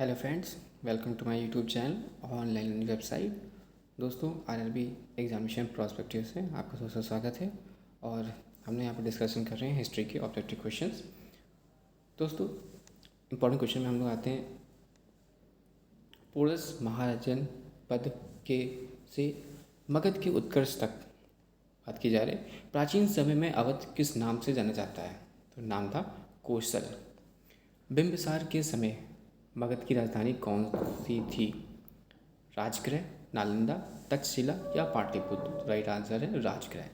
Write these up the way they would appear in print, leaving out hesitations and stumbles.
Hello friends, welcome to my YouTube channel online website. दोस्तों, RRB examination prospective से आपका बहुत स्वागत है। और हमने यहाँ पर डिस्कशन कर रहे हैं हिस्ट्री के ऑब्जेक्टिव क्वेश्चंस। दोस्तों, इंपॉर्टेंट क्वेश्चन में हम लोग आते हैं पोरस महाजन पद के से मगध के उत्कर्ष तक बात की जा रही है। प्राचीन समय में अवध किस नाम से जाना जाता है? तो नाम था कोशल। बिंबिसार के समय मगध की राजधानी कौन सी थी? राजगृह, नालंदा, तक्षशिला या पाटलिपुत्र? राइट आंसर है राजगृह।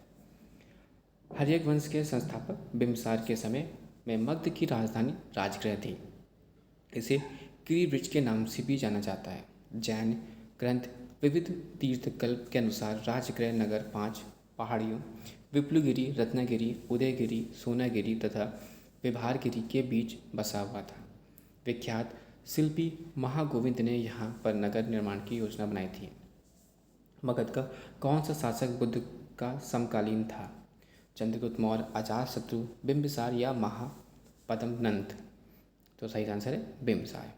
हर्यक वंश के संस्थापक बिंबिसार के समय में मगध की राजधानी राजगृह थी। इसे गिरिवृक्ष के नाम से भी जाना जाता है। जैन ग्रंथ विविध तीर्थकल्प के अनुसार राजगृह नगर 5 पहाड़ियों विप्लुगिरी, रत्नगिरी, उदयगिरी, सोनागिरी तथा विभारगिरी के बीच बसा हुआ था। विख्यात शिल्पी महागोविंद ने यहाँ पर नगर निर्माण की योजना बनाई थी। मगध का कौन सा शासक बुद्ध का समकालीन था? चंद्रगुप्त मौर्य, अजातशत्रु, बिंबिसार या महापद्मनंद? तो सही आंसर है बिंबिसार।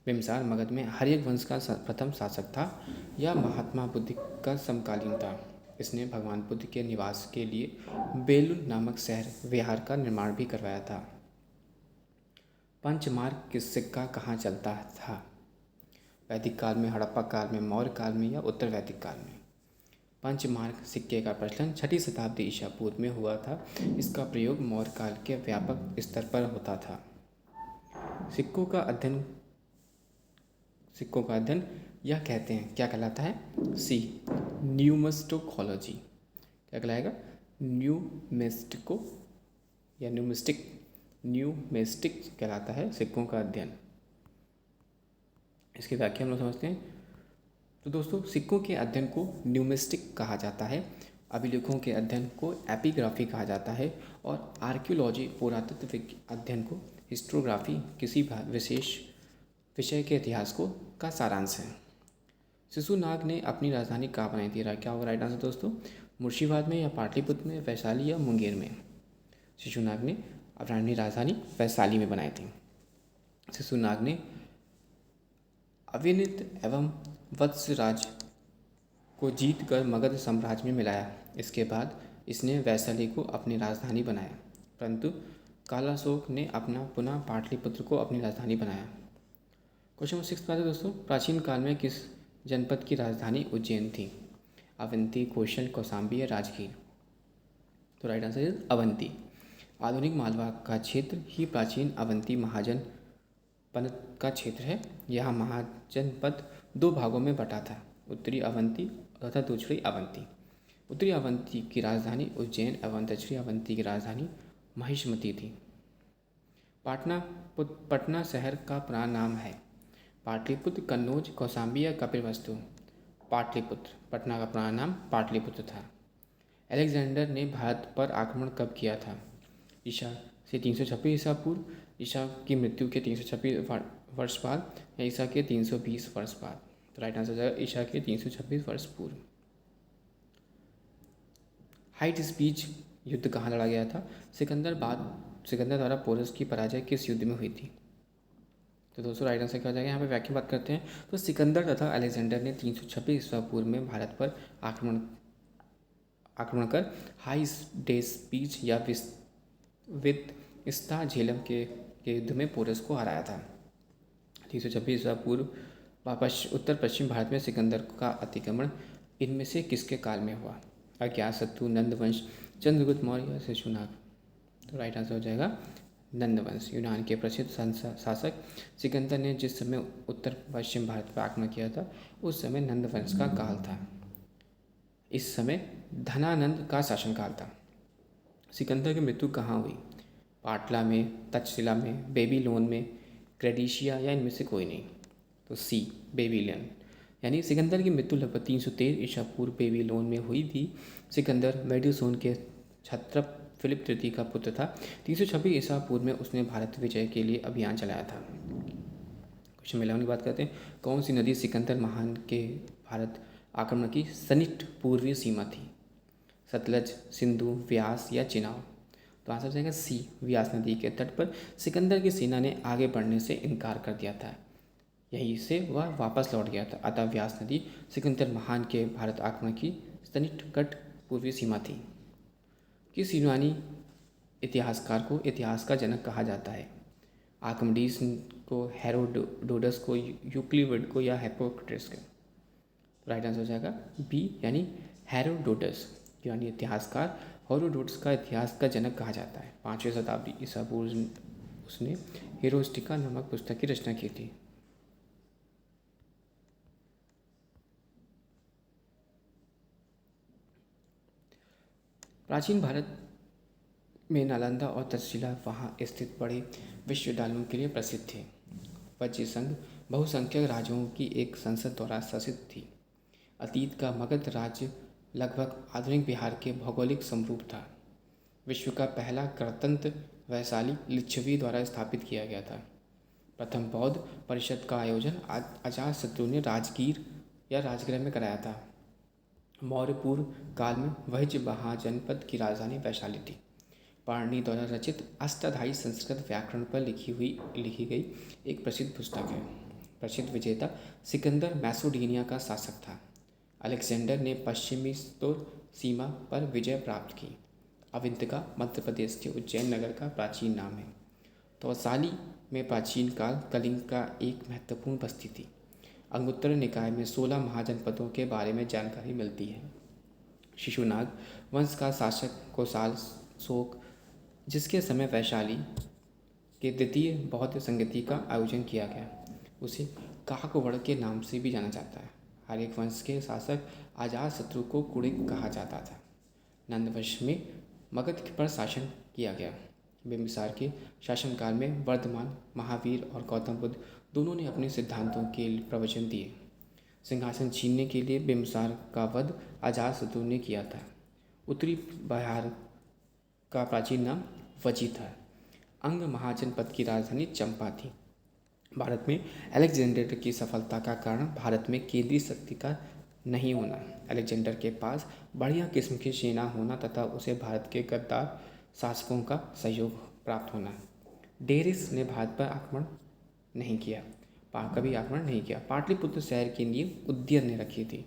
बिंबिसार मगध में हर्यक वंश का प्रथम शासक था। यह महात्मा बुद्ध का समकालीन था। इसने भगवान बुद्ध के निवास के लिए बेलूर नामक शहर विहार का निर्माण भी करवाया था। पंचमार्ग की सिक्का कहाँ चलता था? वैदिक काल में, हड़प्पा काल में, मौर्य काल में या उत्तर वैदिक काल में? पंचमार्ग सिक्के का प्रचलन 6वीं शताब्दी ईसा पूर्व में हुआ था। इसका प्रयोग मौर्य काल के व्यापक स्तर पर होता था। सिक्कों का अध्ययन यह कहते हैं क्या कहलाता है? सी, न्यूमस्टोकोलॉजी। क्या कहलाएगा? न्यूमेस्टिको या न्यूमेस्टिक कहलाता है सिक्कों का अध्ययन। इसकी व्याख्या हम लोग समझते हैं। तो दोस्तों, सिक्कों के अध्ययन को न्यूमेस्टिक कहा जाता है। अभिलेखों के अध्ययन को एपिग्राफी कहा जाता है और आर्कियोलॉजी पुरातत्व अध्ययन को हिस्टोग्राफी किसी विशेष विषय के इतिहास को का सारांश है। शिशुनाग ने अपनी राजधानी कहाँ बनाई थी? क्या होगा राइट आंसर दोस्तों? मुर्शिदाबाद में या पाटलिपुत्र में, वैशाली या मुंगेर में? शिशुनाग ने अपनी राजधानी वैशाली में बनाई थी। शिशुनाग ने अविनित एवं वत्सराज को जीतकर मगध साम्राज्य में मिलाया। इसके बाद इसने वैशाली को अपनी राजधानी बनाया, परंतु कालाशोक ने पुनः पाटलिपुत्र को अपनी राजधानी बनाया। क्वेश्चन नंबर 6 है दोस्तों, प्राचीन काल में किस जनपद की राजधानी उज्जैन थी? अवंती, कौशल, कौशाम्बी या राजगीर? तो राइट आंसर इज अवंती। आधुनिक मालवा का क्षेत्र ही प्राचीन अवंती महाजनपद का क्षेत्र है। यह महाजनपद 2 भागों में बटा था, उत्तरी अवंती तथा दक्षिणी अवंती। उत्तरी अवंती की राजधानी उज्जैन एवं दक्षिणी अवंती की राजधानी महिष्मती थी। पटना शहर का पुराना नाम है? पाटलिपुत्र, कन्नौज, कौशाम्बी या कपिलवस्तु? पाटलिपुत्र। पटना का पुराना नाम पाटलिपुत्र था। अलेक्जेंडर ने भारत पर आक्रमण कब किया था? ईसा से 326 ईसा पूर्व, ईसा की मृत्यु के 326 वर्ष बाद या ईसा के 320 वर्ष बाद? तो राइट आंसर जाएगा ईसा के 326 वर्ष पूर्व। हाइट स्पीच युद्ध कहाँ लड़ा गया था? सिकंदर द्वारा पोरस की पराजय किस युद्ध में हुई थी? तो दोस्तों राइट आंसर क्या हो जाएगा? यहाँ पे व्याख्या बात करते हैं तो सिकंदर तथा अलेक्जेंडर ने 326 ईसा पूर्व में भारत पर आक्रमण कर हाई डे स्पीच या वित्स्ता झेलम के युद्ध में पोरस को हराया था। 326 ईसा पूर्व उत्तर पश्चिम भारत में सिकंदर का अतिक्रमण इनमें से किसके काल में हुआ? अज्ञातशत्रु, नंदवंश, चंद्रगुप्त मौर्य या शिशुनाग? तो राइट आंसर हो जाएगा नंदवंश। यूनान के प्रसिद्ध शासक सिकंदर ने जिस समय उत्तर पश्चिम भारत पर आक्रमण किया था उस समय नंदवंश का काल था। इस समय धनानंद का शासनकाल था। सिकंदर की मृत्यु कहाँ हुई? पाटला में, तक्षशिला में, बेबीलोन में, क्रेडिशिया या इनमें से कोई नहीं? तो सी, बेबीलोन। यानी सिकंदर की मृत्यु लगभग 313 ईसा पूर्व बेबीलोन में हुई थी। सिकंदर मेडुसोन के क्षत्रप फिलिप तृतीय का पुत्र था। 326 ईसा पूर्व में उसने भारत विजय के लिए अभियान चलाया था। क्वेश्चन 11 की बात करते हैं। कौन सी नदी सिकंदर महान के भारत आक्रमण की सन्निहित पूर्वी सीमा थी? सतलज, सिंधु, व्यास या चिनाब? तो आंसर जाएगा सी, व्यास नदी के तट पर सिकंदर की सेना ने आगे बढ़ने से इनकार कर दिया था। यहीं से वह वापस लौट गया था। अतः व्यास नदी सिकंदर महान के भारत आक्रमण की सन्निकट पूर्वी सीमा थी। किस यूनानी इतिहासकार को इतिहास का जनक कहा जाता है? आर्किमिडीज को, हेरोडोटस को, यूक्लिड को या हिप्पोक्रेटस को? राइट आंसर हो जाएगा बी यानी हेरोडोटस। यूनानी इतिहासकार हेरोडोटस का इतिहास का जनक कहा जाता है। 5वीं शताब्दी ईसा पूर्व उसने हेरोस्टिका नामक पुस्तक की रचना की थी। प्राचीन भारत में नालंदा और तक्षशिला वहाँ स्थित बड़े विश्वविद्यालयों के लिए प्रसिद्ध थे। वज्र संघ बहुसंख्यक राज्यों की एक संसद द्वारा शासित थी। अतीत का मगध राज्य लगभग आधुनिक बिहार के भौगोलिक समरूप था। विश्व का पहला गणतंत्र वैशाली लिच्छवी द्वारा स्थापित किया गया था। प्रथम बौद्ध परिषद का आयोजन अजातशत्रु ने राजगीर या राजगृह में कराया था। मौर्य पूर्व काल में वज्र महाजनपद की राजधानी वैशाली थी। पाणिनि द्वारा रचित अष्टाध्यायी संस्कृत व्याकरण पर लिखी गई एक प्रसिद्ध पुस्तक है। प्रसिद्ध विजेता सिकंदर मैसेडोनिया का शासक था। अलेक्जेंडर ने पश्चिमी सीमा पर विजय प्राप्त की। अविंतिका मध्य प्रदेश के उज्जैन नगर का प्राचीन नाम है। तौसाली में प्राचीन काल कलिंग का एक महत्वपूर्ण बस्ती थी। अंगुत्तर निकाय में 16 महाजनपदों के बारे में जानकारी मिलती है। शिशुनाग वंश का शासक कौसाल शोक, जिसके समय वैशाली के द्वितीय बौद्ध संगति का आयोजन किया गया, उसे काकवड़ के नाम से भी जाना जाता है। हर एक वंश के शासक अजातशत्रु को कुड़िक कहा जाता था। नंद वंश में मगध पर शासन किया गया। बिंबिसार के शासनकाल में वर्धमान, महावीर और गौतम बुद्ध दोनों ने अपने सिद्धांतों के प्रवचन दिए। सिंहासन छीनने के लिए बिंबिसार का वध अजातशत्रु ने किया था। उत्तरी बिहार का प्राचीन नाम वजी था। अंग महाजनपद की राजधानी चंपा थी। भारत में अलेक्जेंडर की सफलता का कारण भारत में केंद्रीय शक्ति का नहीं होना, अलेक्जेंडर के पास बढ़िया किस्म की सेना होना तथा उसे भारत के गद्दार शासकों का सहयोग प्राप्त होना। डेरिस ने भारत पर कभी आक्रमण नहीं किया। पाटलिपुत्र शहर की नींव उदयन ने रखी थी।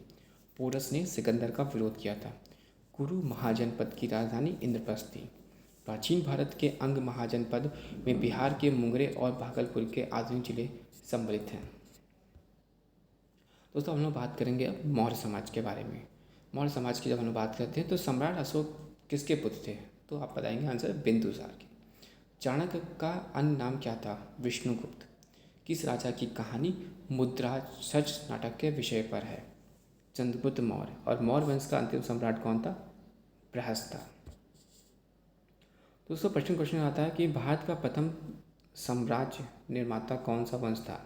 पोरस ने सिकंदर का विरोध किया था। कुरु महाजनपद की राजधानी इंद्रप्रस्थ थी। प्राचीन भारत के अंग महाजनपद में बिहार के मुंगेर और भागलपुर के आधुनिक जिले सम्मिलित हैं। दोस्तों, हम लोग बात करेंगे अब मौर्य समाज के बारे में। मौर्य समाज की जब हम लोग बात करते हैं तो सम्राट अशोक किसके पुत्र थे? तो आप बताएंगे आंसर बिंदुसार के। चाणक्य का अन्य नाम क्या था? विष्णुगुप्त। किस राजा की कहानी मुद्राक्षर नाटक के विषय पर है? चंद्रगुप्त मौर्य। और मौर्य वंश का अंतिम सम्राट कौन था? बृहस्पति था। दोस्तों, क्वेश्चन आता है कि भारत का प्रथम साम्राज्य निर्माता कौन सा वंश था?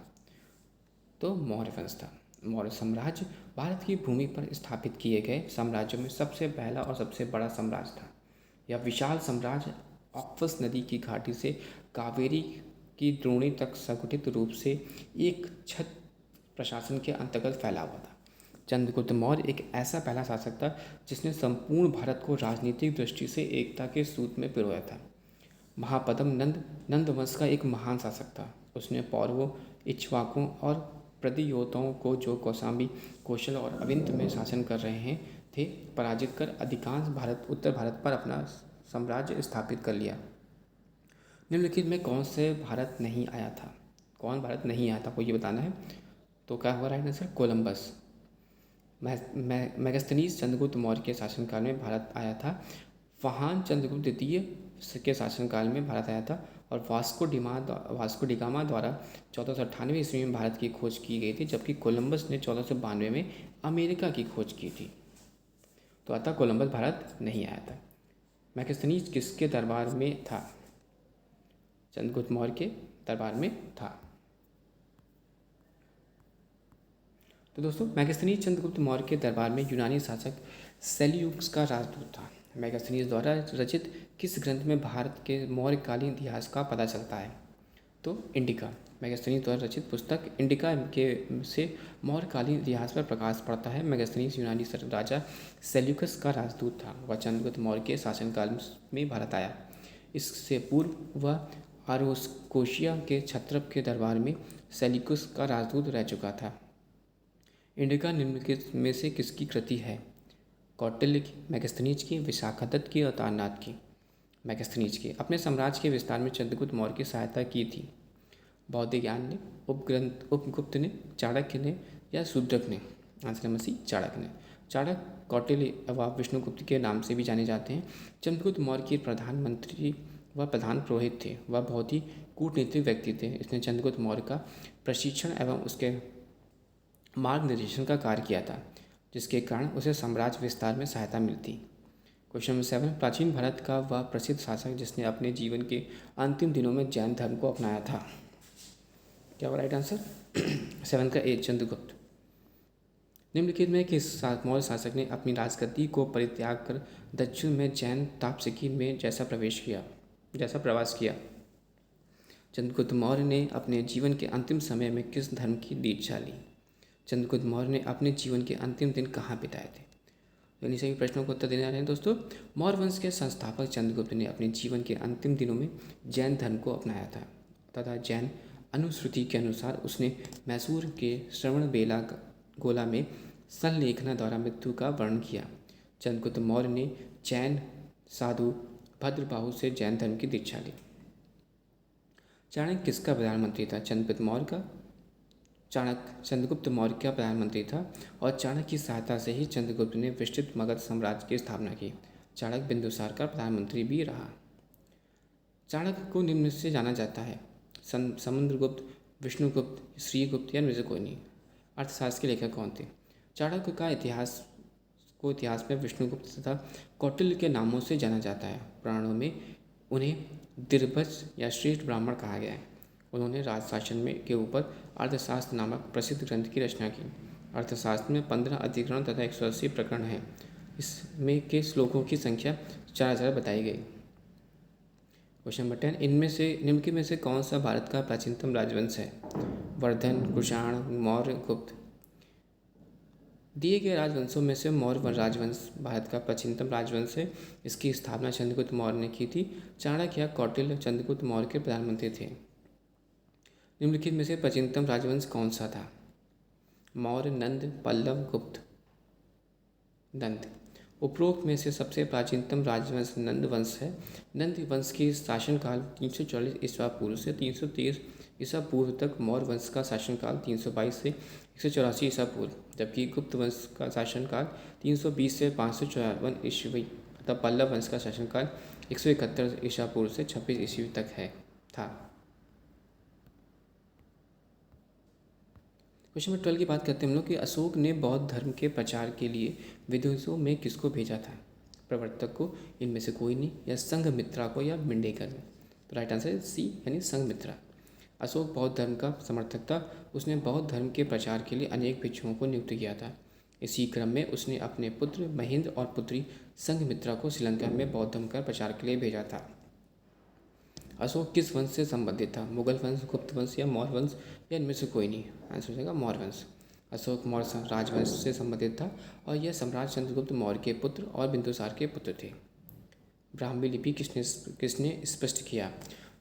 तो मौर्य वंश था। मौर्य साम्राज्य भारत की भूमि पर स्थापित किए गए साम्राज्यों में सबसे पहला और सबसे बड़ा साम्राज्य था। यह विशाल साम्राज्य ऑक्सस नदी की घाटी से कावेरी की द्रोणी तक संगठित रूप से एक छत्र प्रशासन के अंतर्गत फैला हुआ था। चंद्रगुप्त मौर्य एक ऐसा पहला शासक था जिसने भारत को राजनीतिक दृष्टि से एकता के सूत्र में पिरोया था। महापद्म नंद वंश का एक महान शासक था। उसने पौरवों, इक्ष्वाकुओं और प्रदियोताओं को, जो कौशाम्बी, कौशल और अविंत में शासन कर रहे थे, पराजित कर अधिकांश उत्तर भारत पर अपना साम्राज्य स्थापित कर लिया। निम्नलिखित में कौन भारत नहीं आया था? आपको ये बताना है। तो क्या हुआ right answer? Columbus. Megasthenes Chandragupta Maurya के शासनकाल में भारत आया था। फाहान चंद्रगुप्त द्वितीय के शासनकाल में भारत आया था। और वास्को डिगामा द्वारा 1498 ईस्वी में भारत की खोज की गई थी, जबकि कोलंबस ने 1492 में अमेरिका की खोज की थी। तो अतः कोलंबस भारत नहीं आया था। मेगास्थनीज किसके दरबार में था? चंद्रगुप्त मौर्य के दरबार में था। तो दोस्तों, मेगास्थनीज चंद्रगुप्त मौर्य के दरबार में यूनानी शासक सेल्यूकस का राजदूत था। मेगास्थनीज द्वारा रचित किस ग्रंथ में भारत के मौर्यकालीन इतिहास का पता चलता है? तो इंडिका। मेगास्थनीज द्वारा रचित पुस्तक इंडिका के से मौर्यकालीन इतिहास पर प्रकाश पड़ता है। मेगास्थनीज यूनानी राजा सेल्यूकस का राजदूत था। वह चंद्रगुप्त मौर्य के शासनकाल में भारत आया। इससे पूर्व वह आरोस कोशिया के क्षत्रप के दरबार में सेल्यूकस का राजदूत रह चुका था। इंडिका निम्नलिखित में से किसकी कृति है? कौटिल्य की, मैगस्थनीज की, विशाखादत्त की और तारनाथ की? मैगस्थनीज की। अपने साम्राज्य के विस्तार में चंद्रगुप्त मौर्य की सहायता की थी। बौद्ध ज्ञान ने, उपगुप्त ने, चाणक्य ने या शूद्रक ने? आंसर नंबर सी, चाणक्य ने। चाणक्य कौटिल्य व विष्णुगुप्त के नाम से भी जाने जाते हैं। चंद्रगुप्त मौर्य के प्रधानमंत्री व प्रधान पुरोहित थे। वह बहुत ही कूटनीतिक व्यक्ति थे। इसने चंद्रगुप्त मौर्य का प्रशिक्षण एवं उसके मार्ग निर्देशन का कार्य किया था, जिसके कारण उसे साम्राज्य विस्तार में सहायता मिलती। क्वेश्चन नंबर 7, प्राचीन भारत का वह प्रसिद्ध शासक जिसने अपने जीवन के अंतिम दिनों में जैन धर्म को अपनाया था? क्या राइट आंसर? 7 का ए, चंद्रगुप्त। निम्नलिखित में किस मौर्य शासक ने अपनी राजगद्दी को परित्याग कर दक्षिण में जैन ताप्सिकी में जैसा प्रवास किया? चंद्रगुप्त मौर्य ने अपने जीवन के अंतिम समय में किस धर्म की दीक्षा ली? चंद्रगुप्त मौर्य ने अपने जीवन के अंतिम दिन कहाँ बिताए थे? तो इन सभी प्रश्नों को उत्तर देने आ रहे हैं दोस्तों। मौर्य वंश के संस्थापक चंद्रगुप्त ने अपने जीवन के अंतिम दिनों में जैन धर्म को अपनाया था तथा जैन अनुश्रुति के अनुसार उसने मैसूर के श्रवणबेला गोला में संलेखना द्वारा मृत्यु का वर्णन किया। चंद्रगुप्त मौर्य ने जैन साधु भद्रबाहु से जैन धर्म की दीक्षा ली। चाणक्य किसका प्रधानमंत्री था? चंद्रगुप्त मौर्य का। चाणक्य चंद्रगुप्त मौर्य का प्रधानमंत्री था और चाणक्य की सहायता से ही चंद्रगुप्त ने विस्तृत मगध साम्राज्य की स्थापना की। चाणक्य बिंदुसार का प्रधानमंत्री भी रहा। चाणक्य को निम्न से जाना जाता है: समुद्रगुप्त, विष्णुगुप्त, श्रीगुप्त या नृसिंह। अर्थशास्त्र के लेखक कौन थे? चाणक्य का इतिहास में विष्णुगुप्त तथा कौटिल्य के नामों से जाना जाता है। पुराणों में उन्हें दिर्भज या श्रेष्ठ ब्राह्मण कहा गया है। उन्होंने राजशासन में के ऊपर अर्थशास्त्र नामक प्रसिद्ध ग्रंथ की रचना की। अर्थशास्त्र में 15 अधिकरण तथा 180 प्रकरण हैं। इसमें के श्लोकों की संख्या 4000 बताई गई। क्वेश्चन नंबर 10, निम्नलिखित में से कौन सा भारत का प्राचीनतम राजवंश है? वर्धन, कुषाण, मौर्य, गुप्त। दिए गए राजवंशों में से मौर्य राजवंश भारत का प्राचीनतम राजवंश है। इसकी स्थापना चंद्रगुप्त मौर्य ने की थी। चाणक्य या कौटिल्य चंद्रगुप्त मौर्य के प्रधानमंत्री थे। निम्नलिखित में से प्राचीनतम राजवंश कौन सा था? मौर्य, नंद, पल्लव, गुप्त। नंद। उपरोक्त में से सबसे प्राचीनतम राजवंश नंद वंश है। नंद वंश की शासनकाल 340 ईसा पूर्व से 323 ईसा पूर्व तक, मौर्य वंश का शासनकाल 322 से 184 ईसा पूर्व, जबकि गुप्त वंश का शासनकाल 320 से 554 ईस्वी तथा पल्लव वंश का शासनकाल 171 ईसा पूर्व से 26 ईस्वी तक था। क्वेश्चन नंबर 12 की बात करते हैं हम लोग कि अशोक ने बौद्ध धर्म के प्रचार के लिए विदेशों में किसको भेजा था? प्रवर्तक को, इनमें से कोई नहीं, या संघमित्रा को, या मिंडेकर ने? तो राइट आंसर है सी, यानी संघमित्रा। अशोक बौद्ध धर्म का समर्थक था। उसने बौद्ध धर्म के प्रचार के लिए अनेक भिक्षुओं को नियुक्त किया था। इसी क्रम में उसने अपने पुत्र महेंद्र और पुत्री संघमित्रा को श्रीलंका में बौद्ध धर्म का प्रचार के लिए भेजा था। अशोक किस वंश से संबंधित था? मुगल वंश, गुप्त वंश या मौर्य वंश, या इनमें से कोई नहीं? आंसर हो जाएगा मौर्य वंश। अशोक मौर्य राजवंश से संबंधित था और यह सम्राट चंद्रगुप्त मौर्य के पुत्र और बिंदुसार के पुत्र थे। ब्राह्मी लिपि किसने स्पष्ट किया?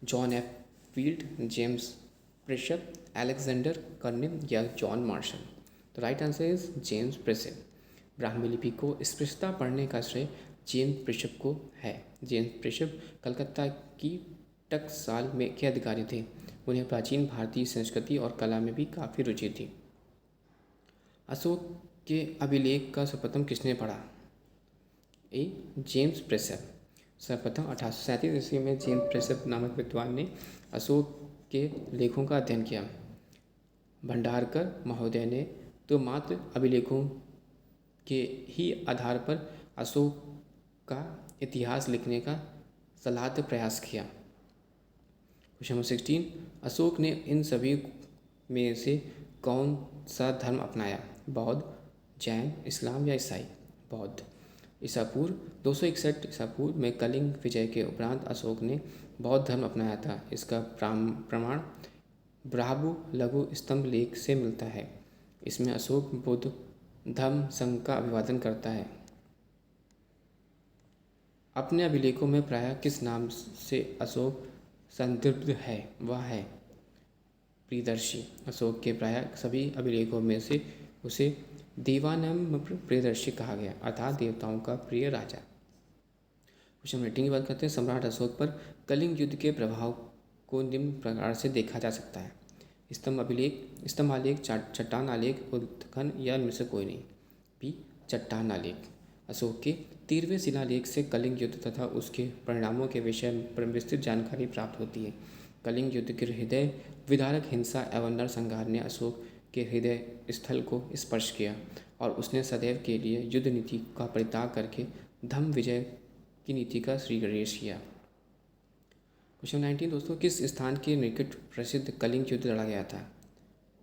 John F Field, James Prinsep, Alexander Cunningham या जॉन मार्शल? तो right answer is James Prinsep. Brahmi लिपि को स्पष्टता पढ़ने का श्रेय जेम्स प्रिशप को है। जेम्स प्रिशप कलकत्ता की टकसाल में के अधिकारी थे। उन्हें प्राचीन भारतीय संस्कृति और कला में भी काफ़ी रुचि थी। अशोक के अभिलेख का सर्वप्रथम किसने पढ़ा? ए, जेम्स प्रिशप। सर्वप्रथम 1837 ईस्वी में जेम्स प्रिशप नामक विद्वान ने अशोक के लेखों का अध्ययन किया। भंडारकर महोदय ने तो मात्र अभिलेखों के ही आधार पर अशोक का इतिहास लिखने का सलाहत प्रयास किया। क्वेश्चन नंबर 16, अशोक ने इन सभी में से कौन सा धर्म अपनाया? बौद्ध, जैन, इस्लाम या ईसाई? बौद्ध। ईसा पूर्व 261 ईसा पूर्व में कलिंग विजय के उपरांत अशोक ने बौद्ध धर्म अपनाया था। इसका प्रमाण ब्राह्मु लघु स्तंभ लेख से मिलता है। इसमें अशोक बुद्ध धम्म संघ का अभिवादन करता है। अपने अभिलेखों में प्रायः किस नाम से अशोक संदिग्ध है वह है प्रियदर्शी। अशोक के प्राय सभी अभिलेखों में से उसे देवानम प्रियदर्शी कहा गया, अर्थात देवताओं का प्रिय राजा। क्वेश्चन रेटिंग की बात करते हैं। सम्राट अशोक पर कलिंग युद्ध के प्रभाव को निम्न प्रकार से देखा जा सकता है। स्तंभ आलेख, चट्टान आलेख, उत्खनन या इनमें से कोई नहीं। बी चट्टान आलेख। अशोक के 13वें शिलालेख से कलिंग युद्ध तथा उसके परिणामों के विषय में विस्तृत जानकारी प्राप्त होती है। कलिंग युद्ध के हृदय विदारक हिंसा एवं नरसंहार ने अशोक के हृदय स्थल को स्पर्श किया और उसने सदैव के लिए युद्ध नीति का परित्याग करके धम्म विजय की नीति का श्रीगणेश किया। क्वेश्चन 19 दोस्तों, किस स्थान के निकट प्रसिद्ध कलिंग युद्ध लड़ा गया था?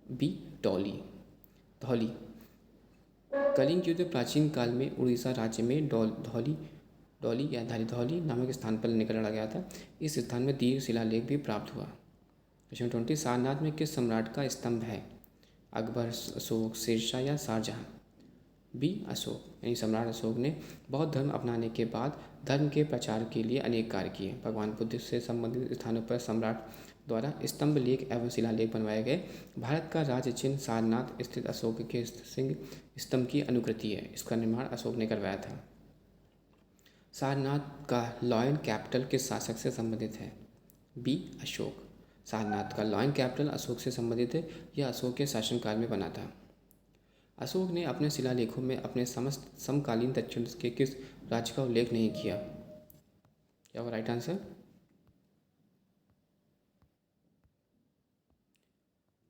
बी धौली। कलिंग युद्ध प्राचीन काल में उड़ीसा राज्य में धौली या धौली नामक स्थान पर लड़ा गया था। इस स्थान में दीर्घ शिलालेख भी प्राप्त हुआ। क्वेश्चन 20, सारनाथ में किस सम्राट का स्तंभ है? अकबर, अशोक, शेरशाह या शाहजहां? बी अशोक, यानी सम्राट अशोक ने बौद्ध धर्म अपनाने के बाद धर्म के प्रचार के लिए अनेक कार्य किए। भगवान बुद्ध से संबंधित स्थानों पर सम्राट द्वारा स्तंभ लेख एवं शिलालेख बनवाए गए। भारत का राज्य चिन्ह सारनाथ स्थित अशोक के सिंह स्तंभ की अनुकृति है। इसका निर्माण अशोक ने करवाया था। सारनाथ का लॉयन कैपिटल किस शासक से संबंधित है? बी अशोक। सारनाथ का लॉयन कैपिटल अशोक से संबंधित है। यह अशोक के शासनकाल में बना था। अशोक ने अपने शिलालेखों में अपने समस्त समकालीन दक्षिण के किस राज्य का उल्लेख नहीं किया? क्या होगा right answer?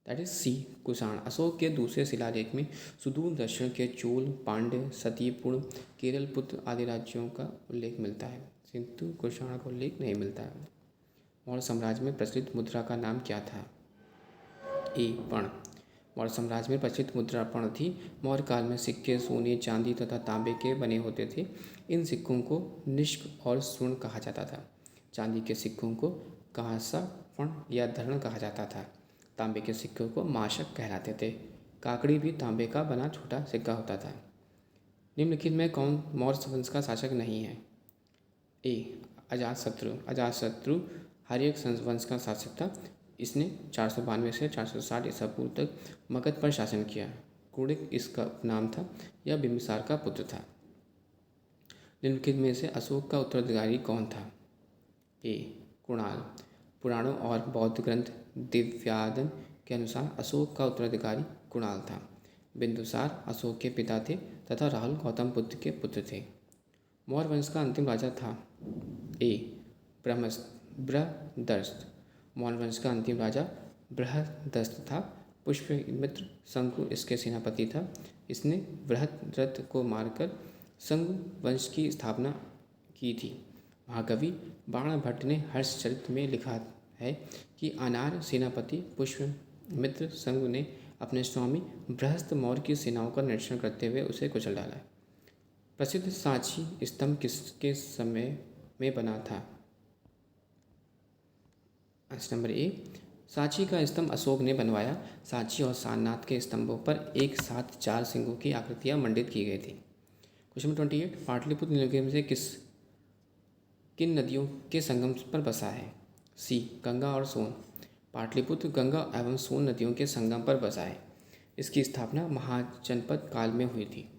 That is C Kushan. Ashoka के दूसरे शिलालेख में सुदूर दक्षिण के चोल, पांड्य, सतीपुण, केरल, पुत्र आदि राज्यों का उल्लेख मिलता है, किंतु कुषाण का उल्लेख नहीं मिलता है। मौर्य साम्राज्य में प्रचलित मुद्रा का नाम क्या था? ए पर्ण। मौर्य साम्राज्य में प्रचलित मुद्रा पर्ण थी। मौर्य काल में सिक्के सोने, चांदी तथा तांबे के बने होते थे। इन सिक्कों को निष्क और स्वर्ण कहा जाता था। चांदी के सिक्कों को कांसा पर्ण या धरण कहा जाता था। तांबे के सिक्कों को माशक कहलाते थे। काकड़ी भी तांबे का बना छोटा सिक्का होता था। निम्नलिखित में कौन मौर्य वंश का शासक नहीं है? ए अजातशत्रु। अजातशत्रु हर्यक वंश का शासक था। इसने 492 से 460 ईसा पूर्व तक मगध पर शासन किया। कुणिक इसका उपनाम था। यह बिंबिसार का पुत्र था। निम्नलिखित में से अशोक का उत्तराधिकारी कौन था? ए कुणाल। पुराणों और बौद्ध ग्रंथ दिव्यादन के अनुसार अशोक का उत्तराधिकारी कुणाल था। बिंदुसार अशोक के पिता थे तथा राहुल गौतम बुद्ध के पुत्र थे। मौर्य वंश का अंतिम राजा था? ए बृहदर्थ। मौर्य वंश का अंतिम राजा बृहदर्थ था। पुष्यमित्र शंकु इसके सेनापति था। इसने बृहदरथ को मारकर शंगु वंश की स्थापना की थी। महाकवि बाणभट्ट ने हर्षचरित में लिखा है कि अनार सेनापति पुष्यमित्र शंगु ने अपने स्वामी बृहस्पत मौर्य की सेनाओं का निरीक्षण करते हुए उसे कुचल डाला। प्रसिद्ध सांची स्तंभ किसके समय में बना था? आंसर नंबर ए सांची का स्तंभ अशोक ने बनवाया। सांची और सारनाथ के स्तंभों पर एक साथ 4 सिंहों की आकृतियां मंडित की गई थी। क्वेश्चन नंबर 28, पाटलिपुत्र निलगिरी से किन नदियों के संगम पर बसा है? सी गंगा और सोन। पाटलिपुत्र गंगा एवं सोन नदियों के संगम पर बसा है। इसकी स्थापना महाजनपद काल में हुई थी।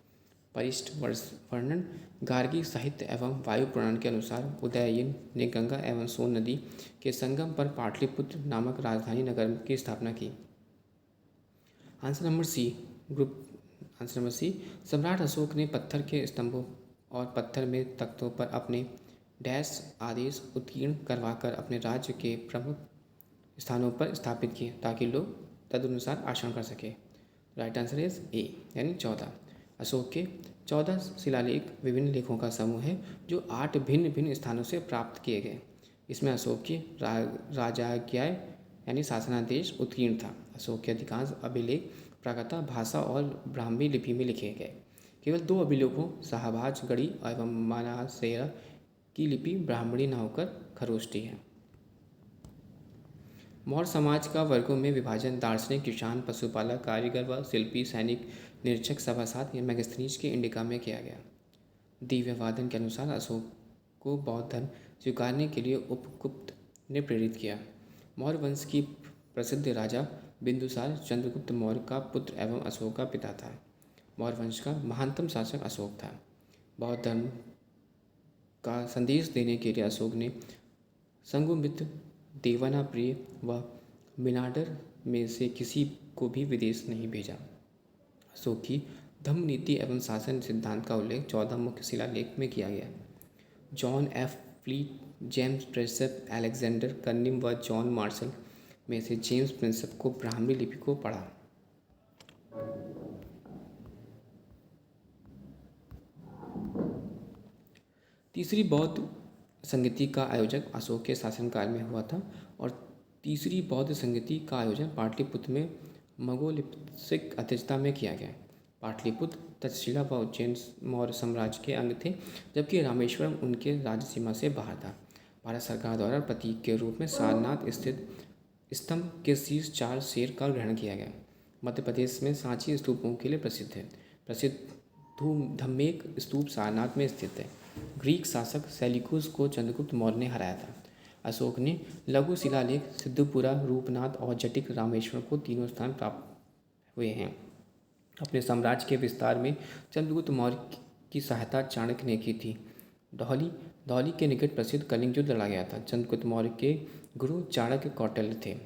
परिष्ठ वर्णन गार्गी साहित्य एवं वायु पुराण के अनुसार उदययन ने गंगा एवं सोन नदी के संगम पर पाटलिपुत्र नामक राजधानी नगर की स्थापना की। आंसर नंबर सी सम्राट अशोक ने पत्थर के स्तंभों और पत्थर में तख्तों पर अपने डैश आदेश उत्कीर्ण करवाकर अपने राज्य के प्रमुख स्थानों पर स्थापित किए ताकि लोग तदनुसार आचरण कर सके। राइट आंसर इज ए यानी 14। अशोक के 14 शिलालेख विभिन्न लेखों का समूह है जो 8 भिन्न भिन्न स्थानों से प्राप्त किए गए। इसमें अशोक की राजाज्ञाएं यानी शासनादेश उत्कीर्ण था। अशोक के अधिकांश अभिलेख प्राकृता भाषा और ब्राह्मी लिपि में लिखे गए। केवल 2 अभिलेखों शाहबाज गढ़ी एवं मानासेरा की लिपि ब्राह्मणी न होकर खरोष्टी है। मौर्य समाज का वर्गों में विभाजन दार्शनिक, किसान, पशुपालक, कारीगर व शिल्पी, सैनिक, निरीक्षक, सभासद या मैगस्थनीज के इंडिका में किया गया। दिव्यवादन के अनुसार अशोक को बौद्ध धर्म स्वीकारने के लिए उपयुक्त ने प्रेरित किया। मौर्य वंश की प्रसिद्ध राजा बिंदुसार चंद्रगुप्त मौर्य का पुत्र एवं अशोक का पिता था। मौर्य वंश का महानतम शासक अशोक था। बौद्ध धर्म का संदेश देने के लिए अशोक ने संघमित्र, देवनाप्रिय व मिनांडर में से किसी को भी विदेश नहीं भेजा। अशोक की धम्म नीति एवं शासन सिद्धांत का उल्लेख 14 मुख्य शिलालेख में किया गया। John F Fleet, James Prinsep, Alexander Cunningham व जॉन मार्शल में से जेम्स प्रिंसेप को ब्राह्मी लिपि को पढ़ा। तीसरी बौद्ध संगति का आयोजन अशोक के शासनकाल में हुआ था और तीसरी बौद्ध संगति का आयोजन पाटलिपुत्र में मंगोलिपिक अध्यक्षता में किया गया। पाटलिपुत्र, तक्षशिला व उज्जैन मौर्य साम्राज्य के अंग थे, जबकि रामेश्वरम उनके राज्य सीमा से बाहर था। भारत सरकार द्वारा प्रतीक के रूप में सारनाथ स्थित स्तंभ के शीर्ष 4 शेर का ग्रहण किया गया। मध्य प्रदेश में सांची स्तूपों के लिए प्रसिद्ध है। प्रसिद्ध धम्मेक स्तूप सारनाथ में स्थित है। ग्रीक शासक सेल्यूकस को चंद्रगुप्त मौर्य ने हराया था। अशोक ने लघु शिलालेख सिद्धपुरा, रूपनाथ और जटिक रामेश्वर को तीनों स्थान प्राप्त हुए हैं। अपने साम्राज्य के विस्तार में चंद्रगुप्त मौर्य की सहायता चाणक्य ने की थी। धौली के निकट प्रसिद्ध कलिंग युद्ध लड़ा गया था। चंद्रगुप्त मौर्य के गुरु चाणक्य कौटिल्य थे।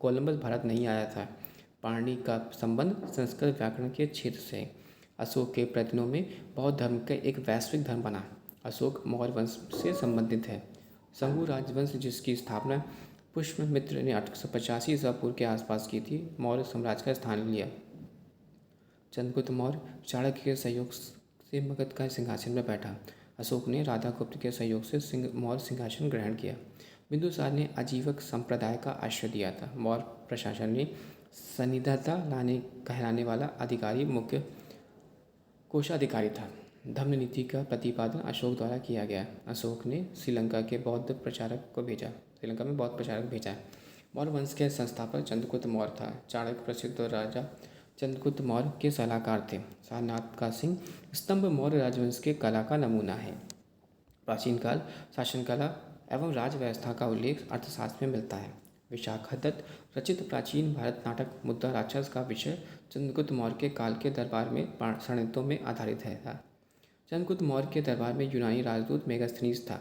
कोलंबस भारत नहीं आया था। पाणिनि का संबंध संस्कृत व्याकरण के क्षेत्र से। अशोक के प्रयत्नों में बौद्ध धर्म का एक वैश्विक धर्म बना। अशोक मौर्य वंश से संबंधित है। संगू राजवंश, जिसकी स्थापना पुष्यमित्र ने 885 ईसा पूर्व के आसपास की थी, मौर्य साम्राज्य का स्थान लिया। चंद्रगुप्त मौर्य चाणक्य के सहयोग से मगध का सिंहासन में बैठा। अशोक ने राधागुप्त के सहयोग से मौर्य सिंहासन ग्रहण किया। बिंदुसार ने आजीवक संप्रदाय का आश्रय दिया था। मौर्य प्रशासन में संनिधता कहलाने वाला अधिकारी मुख्य कोषाधिकारी था। धम्म नीति का प्रतिपादन अशोक द्वारा किया गया। अशोक ने श्रीलंका में बौद्ध प्रचारक भेजा। मौर्य वंश के संस्थापक चंद्रगुप्त मौर्य था। चाणक्य प्रसिद्ध राजा चंद्रगुप्त मौर्य के सलाहकार थे। सारनाथ का सिंह स्तंभ मौर्य राजवंश के कला का नमूना है। प्राचीन काल शासन कला एवं राज व्यवस्था का उल्लेख अर्थशास्त्र में मिलता है। विशाखदत्त रचित प्राचीन भारत नाटक मुद्रा राक्षस का विषय चंद्रगुप्त मौर्य के काल के दरबार में षड्यंत्रों में आधारित है। चंद्रगुप्त मौर्य के दरबार में यूनानी राजदूत मेगास्थनीज था।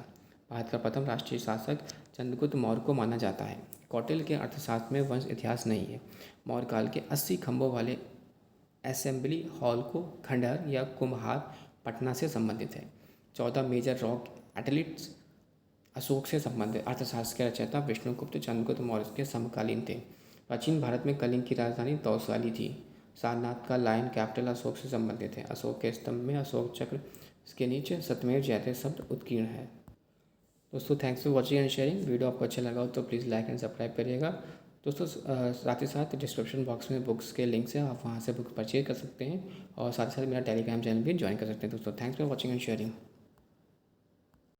भारत का प्रथम राष्ट्रीय शासक चंद्रगुप्त मौर्य को माना जाता है। कौटिल्य के अर्थशास्त्र में वंश इतिहास नहीं है। मौर्य काल के 80 खंभों वाले असेंबली हॉल को खंडहर या कुम्हार पटना से संबंधित है। 14 मेजर रॉक एटलिट्स अशोक से संबंधित। अर्थशास्त्र के रचयिता विष्णुगुप्त चंद्रगुप्त मौर्य के समकालीन थे। प्राचीन भारत में कलिंग की राजधानी तौसाली थी। सारनाथ का लायन कैपिटल अशोक से संबंधित है। अशोक के स्तंभ में अशोक चक्र के नीचे सत्यमेव जयते शब्द उत्कीर्ण है। दोस्तों, thanks for watching and sharing. Video आपको अच्छा लगा हो तो प्लीज़ लाइक एंड सब्सक्राइब करिएगा। दोस्तों, साथ ही साथ डिस्क्रिप्शन बॉक्स में बुक्स के लिंक्स हैं, आप वहाँ से बुक परचेज कर सकते हैं और साथ ही साथ मेरा टेलीग्राम चैनल भी ज्वाइन कर सकते हैं। दोस्तों, thanks for watching and sharing.